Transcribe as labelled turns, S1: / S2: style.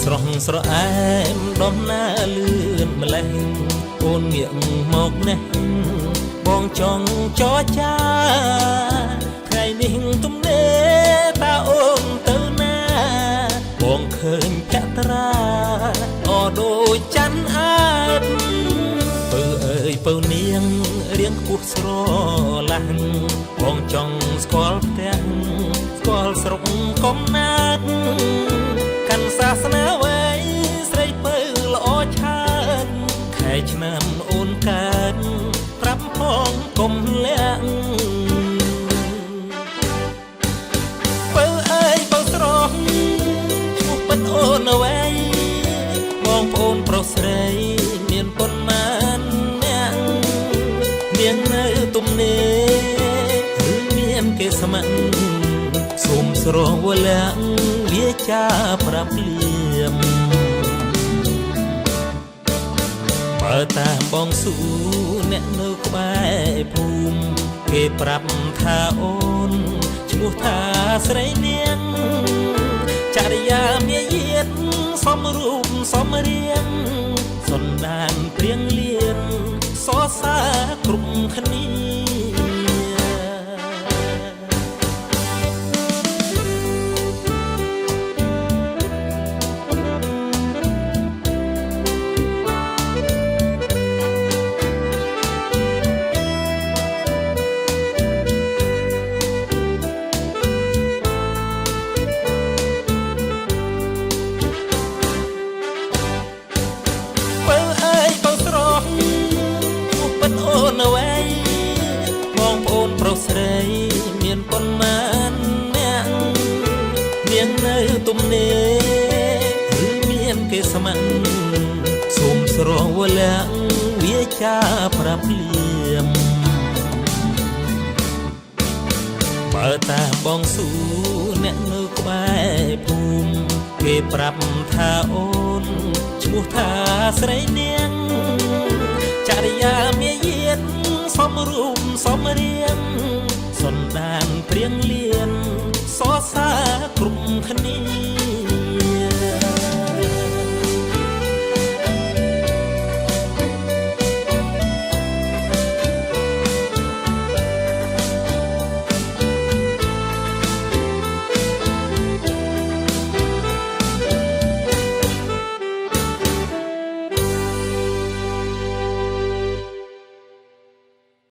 S1: ស្រស់ស្រអែមដំណើរលឿនម្លេះអូនងាកមកនេះបងចង់ចរចាថ្ងៃនេះទំនេរតើអូនទៅណាបងឃើញកត្រាអដូចច័ន្ទអែបពើអើយពើនាងរៀងខ្ពស់ស្រឡាញ់បងចង់ស្គាល់ផ្ទះស្គាល់ស្រុកកំណើតកាន់សាសនាវ័យស្រីពៅល្អឆើតខែឆ្នាំអូនកើតប្រាប់ផងកុំលាក់ពៅអើយពៅស្រស់ឈ្មោះពិតអូនអ្វីបងប្អូនប្រុសស្រីមានប៉ុន្មានអ្នកនាងនៅទំនេរឬមានគេស្ម័គ្រសូមស្រវលាក់វាចាប្រាប់លៀមបើតាមបងស៊ូអ្នកនៅក្បែរភូមិគេប្រាប់ថាអូនឈ្មោះថាស្រីនាងចរិយាមាយាទសមរូបសមរាងសន្តានព្រៀងលៀនសរសើរគ្រប់គ្នាបងប្អូនប្រុសស្រីមានប៉ុន្មានអ្នកនាងនៅទំនេរឬមានគេស្ម័គ្រសូមស្រវលាក់វាចាប្រាប់លៀមបើតាមបងស៊ូអ្នកនៅក្បែរភូមិគេប្រាប់ថាអូនឈ្មោះថាស្រីនាងចរិយាមាយាទសមរូបសមរាងសន្តានព្រៀងលៀនសរសើរគ្រប់គ្នា